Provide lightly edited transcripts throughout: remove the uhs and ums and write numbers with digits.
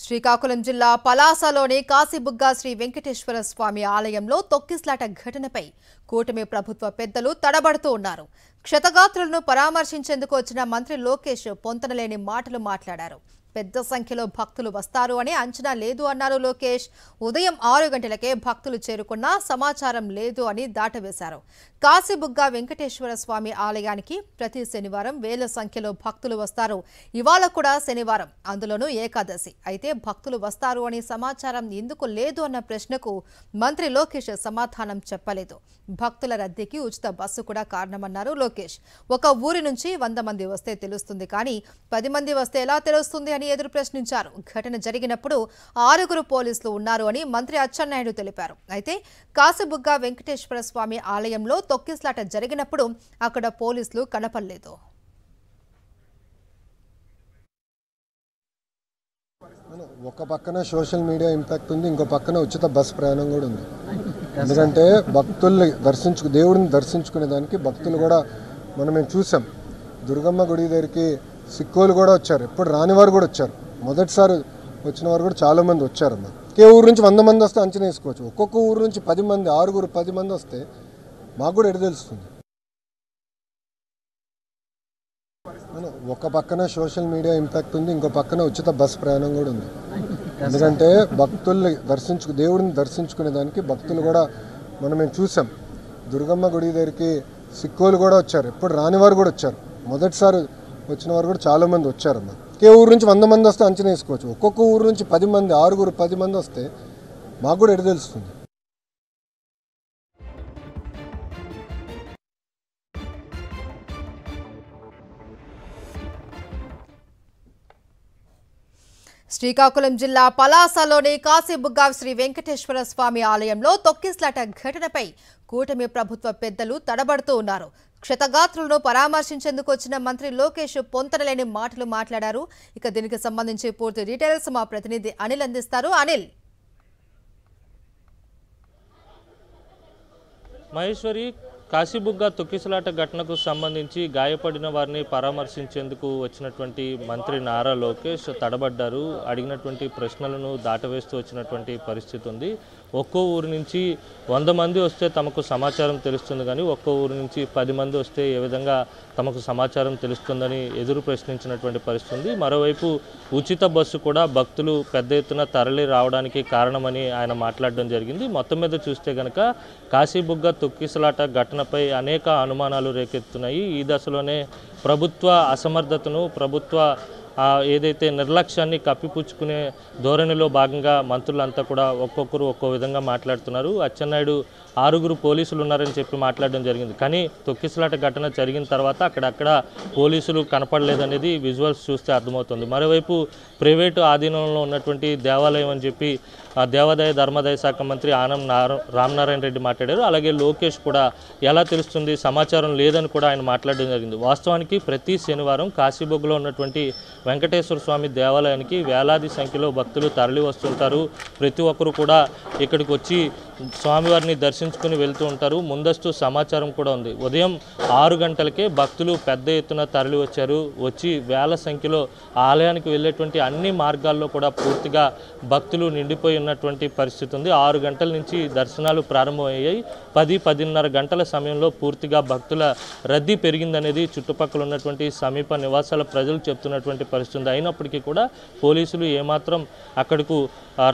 శ్రీకాకుళం జిల్లా పలాసలోని కాశీబుగ్గ శ్రీ వెంకటేశ్వర స్వామి ఆలయంలో తొక్కిస్లాట ఘటనపై కూటమి ప్రభుత్వ పెద్దలు తడబడుతూ ఉన్నారు. క్షతగాత్రులను పరామర్శించేందుకు వచ్చిన మంత్రి లోకేష్ పొంతనలేని మాటలు మాట్లాడారు. పెద్ద సంఖ్యలో భక్తులు వస్తారు అని అంచనా లేదు అన్నారు లోకేష్. ఉదయం 6 గంటలకే భక్తులు చేరుకున్నా సమాచారం లేదు అని దాటవేశారు. కాశీబుగ్గ వెంకటేశ్వర స్వామి ఆలయానికి ప్రతి శనివారం వేల సంఖ్యలో భక్తులు వస్తారు. ఇవాళ కూడా శనివారం, అందులోనూ ఏకాదశి. అయితే భక్తులు వస్తారు అని సమాచారం ఎందుకు లేదు అన్న ప్రశ్నకు మంత్రి లోకేష్ సమాధానం చెప్పలేదు. భక్తుల రద్దీకి ఉచిత బస్సు కూడా కారణమన్నారు లోకేష్. ఒక ఊరి నుంచి 100 మంది వస్తే తెలుస్తుంది, కానీ 10 మంది వస్తే ఎలా తెలుస్తుంది అని ఎదురు ప్రశ్నించారు. ఘటన జరిగినప్పుడు 6 పోలీసులు ఉన్నారు అని మంత్రి అచ్చెన్నాయుడు తెలిపారు. అయితే కాశీబుగ్గ వెంకటేశ్వర స్వామి ఆలయంలో తొక్కిస్లాట జరిగినప్పుడు అక్కడ పోలీసులు కనపడలేదు. ఒక పక్కన సోషల్ మీడియా ఇంపాక్ట్ ఉంది, ఇంకో పక్కన ఉచిత బస్ ప్రయాణం కూడా ఉంది. ఎందుకంటే భక్తుల్ని దేవుడిని దర్శించుకునే దానికి భక్తులు కూడా మేము చూసాం. దుర్గమ్మ గుడి దగ్గరికి సిక్కోలు కూడా వచ్చారు, ఎప్పుడు రాని వారు కూడా వచ్చారు. మొదటిసారి వచ్చిన వారు కూడా చాలామంది వచ్చారమ్మా. ఒకే ఊరు నుంచి 100 మంది వస్తే అంచనా వేసుకోవచ్చు. ఒక్కొక్క ఊరు నుంచి 10 మంది, 10 మంది వస్తే మాకు కూడా ఎటు తెలుస్తుంది. ఒక పక్కన సోషల్ మీడియా ఇంపాక్ట్ ఉంది, ఇంకో పక్కన ఉచిత బస్ ప్రయాణం కూడా ఉంది. ఎందుకంటే భక్తుల్ని దేవుడిని దర్శించుకునే దానికి భక్తులు కూడా మేము చూసాం. దుర్గమ్మ గుడి దగ్గరికి సిక్కోలు కూడా వచ్చారు, ఎప్పుడు రాని వారు కూడా వచ్చారు. మొదటిసారి వచ్చిన వారు కూడా చాలామంది వచ్చారమ్మా. ఒకే ఊరు నుంచి 100 మంది వస్తే అంచనా వేసుకోవచ్చు. ఒక్కొక్క ఊరు నుంచి 10 మంది, 10 మంది వస్తే మాకు కూడా ఎటు తెలుస్తుంది. శ్రీకాకుళం జిల్లా పలాసలోని కాశీబుగ్గ శ్రీ వెంకటేశ్వర స్వామి ఆలయంలో తొక్కిస్లాట ఘటనపై కూటమి ప్రభుత్వ పెద్దలు తడబడుతూ ఉన్నారు. క్షతగాత్రులను పరామర్శించేందుకు వచ్చిన మంత్రి లోకేష్ పొంతనలేని మాటలు మాట్లాడారు. ఇక దీనికి సంబంధించి పూర్తి డీటెయిల్స్ మా ప్రతినిధి అనిల్ అందిస్తారు. అనిల్. మహేశ్వరి, కాశీబుగ్గ తొక్కిసలాట ఘటనకు సంబంధించి గాయపడిన వారిని పరామర్శించేందుకు వచ్చినటువంటి మంత్రి నారా లోకేష్ తడబడ్డారు. అడిగినటువంటి ప్రశ్నలను దాటవేస్తూ వచ్చినటువంటి పరిస్థితి ఉంది. ఒక్కో ఊరు నుంచి 100 మంది వస్తే తమకు సమాచారం తెలుస్తుంది, కానీ ఒక్కో ఊరు నుంచి 10 మంది వస్తే ఏ విధంగా తమకు సమాచారం తెలుస్తుందని ఎదురు ప్రశ్నించినటువంటి పరిస్థితి ఉంది. మరోవైపు ఉచిత బస్సు కూడా భక్తులు పెద్ద ఎత్తున తరలి రావడానికి కారణమని ఆయన మాట్లాడడం జరిగింది. మొత్తం మీద చూస్తే కనుక కాశీబుగ్గ తొక్కిసలాట ఘటనపై అనేక అనుమానాలు రేకెత్తున్నాయి. ఈ దశలోనే ప్రభుత్వ అసమర్థతను, ప్రభుత్వ ఏదైతే నిర్లక్ష్యాన్ని కప్పిపుచ్చుకునే ధోరణిలో భాగంగా మంత్రులంతా కూడా ఒక్కొక్కరు ఒక్కో విధంగా మాట్లాడుతున్నారు. అచ్చెన్నాయుడు 6 పోలీసులు ఉన్నారని చెప్పి మాట్లాడడం జరిగింది, కానీ తొక్కిసలాట ఘటన జరిగిన తర్వాత అక్కడక్కడ పోలీసులు కనపడలేదనేది విజువల్స్ చూస్తే అర్థమవుతుంది. మరోవైపు ప్రైవేటు ఆధీనంలో ఉన్నటువంటి దేవాలయం అని చెప్పి దేవాదాయ ధర్మాదాయ శాఖ మంత్రి ఆనం రామనారాయణ రెడ్డి మాట్లాడారు. అలాగే లోకేష్ కూడా ఎలా తెలుస్తుంది, సమాచారం లేదని కూడా ఆయన మాట్లాడడం జరిగింది. వాస్తవానికి ప్రతి శనివారం కాశీబుగ్గలో ఉన్నటువంటి వెంకటేశ్వర స్వామి దేవాలయానికి వేలాది సంఖ్యలో భక్తులు తరలి వస్తుంటారు. ప్రతి ఒక్కరు కూడా ఇక్కడికి వచ్చి స్వామివారిని దర్శించుకుని వెళ్తూ ఉంటారు. ముందస్తు సమాచారం కూడా ఉంది. ఉదయం 6 గంటలకే భక్తులు పెద్ద ఎత్తున తరలి వచ్చారు. వచ్చి వేల సంఖ్యలో ఆలయానికి వెళ్ళేటువంటి అన్ని మార్గాల్లో కూడా పూర్తిగా భక్తులు నిండిపోయి ఉన్నటువంటి పరిస్థితి ఉంది. 6 గంటల నుంచి దర్శనాలు ప్రారంభమయ్యాయి. 10-10:30 గంటల సమయంలో పూర్తిగా భక్తుల రద్దీ పెరిగిందనేది చుట్టుపక్కల ఉన్నటువంటి సమీప నివాసాల ప్రజలు చెప్తున్నటువంటి పరిస్థితి. అయినప్పటికీ కూడా పోలీసులు ఏమాత్రం అక్కడకు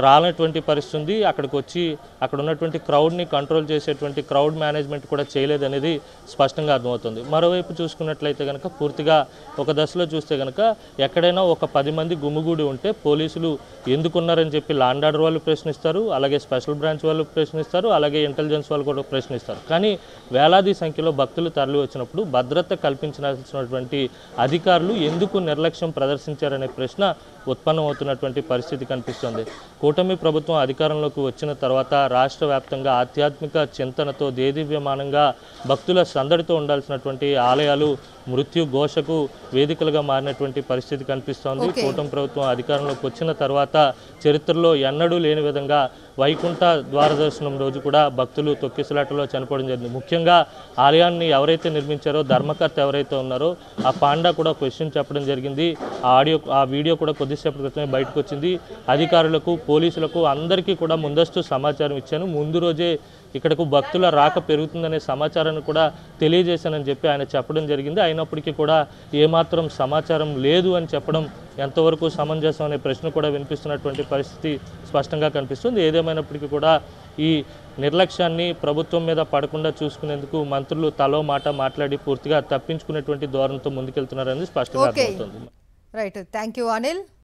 రానటువంటి పరిస్థితి. అక్కడికి వచ్చి అక్కడ ఉన్నటువంటి క్రౌడ్ని కంట్రోల్ చేసేటువంటి క్రౌడ్ మేనేజ్మెంట్ కూడా చేయలేదనేది స్పష్టంగా అర్థమవుతుంది. మరోవైపు చూసుకున్నట్లయితే కనుక పూర్తిగా ఒక దశలో చూస్తే కనుక ఎక్కడైనా ఒక 10 మంది గుమ్ముగూడి ఉంటే పోలీసులు ఎందుకున్నారని చెప్పి లా అండ్ ఆర్డర్ వాళ్ళు ప్రశ్నిస్తారు, అలాగే స్పెషల్ బ్రాంచ్ వాళ్ళు ప్రశ్నిస్తారు, అలాగే ఇంటెలిజెన్స్ వాళ్ళు కూడా ప్రశ్నిస్తారు. కానీ వేలాది సంఖ్యలో భక్తులు తరలి వచ్చినప్పుడు భద్రత కల్పించాల్సినటువంటి అధికారులు ఎందుకు నిర్లక్ష్యం ప్రదర్శించారనే ప్రశ్న ఉత్పన్నమవుతున్నటువంటి పరిస్థితి కనిపిస్తుంది. కూటమి ప్రభుత్వం అధికారంలోకి వచ్చిన తర్వాత రాష్ట్ర వ్యాప్తంగా ఆధ్యాత్మిక చింతనతో దేదీప్యమానంగా భక్తుల సందడితో ఉండాల్సినటువంటి ఆలయాలు మృత్యు ఘోషకు వేదికలుగా మారినటువంటి పరిస్థితి కనిపిస్తోంది. కూటమి ప్రభుత్వం అధికారంలోకి వచ్చిన తర్వాత చరిత్రలో ఎన్నడూ లేని విధంగా వైకుంఠ ద్వార దర్శనం రోజు కూడా భక్తులు తొక్కిసలాటలో చనిపోవడం జరిగింది. ముఖ్యంగా ఆలయాన్ని ఎవరైతే నిర్మించారో ధర్మకర్త ఎవరైతే ఉన్నారో ఆ పాండా కూడా క్వశ్చన్ చెప్పడం జరిగింది. ఆ వీడియో కూడా కొద్దిసేపటి క్రితమే బయటకు వచ్చింది. అధికారులకు, పోలీసులకు అందరికీ కూడా ముందస్తు సమాచారం ఇచ్చాను. ముందు రోజే ఇక్కడకు భక్తుల రాక పెరుగుతుందనే సమాచారాన్ని కూడా తెలియజేశానని చెప్పి ఆయన చెప్పడం జరిగింది. అయినప్పటికీ కూడా ఏమాత్రం సమాచారం లేదు అని చెప్పడం ఎంతవరకు సమంజసం అనే ప్రశ్న కూడా వినిపిస్తున్నటువంటి పరిస్థితి స్పష్టంగా కనిపిస్తుంది. ఏదేమైనప్పటికీ కూడా ఈ నిర్లక్ష్యాన్ని ప్రభుత్వం మీద పడకుండా చూసుకునేందుకు మంత్రులు తలో మాట మాట్లాడి పూర్తిగా తప్పించుకునేటువంటి ధోరణితో ముందుకెళ్తున్నారని స్పష్టంగా అర్థమవుతుంది. Right, thank you Anil.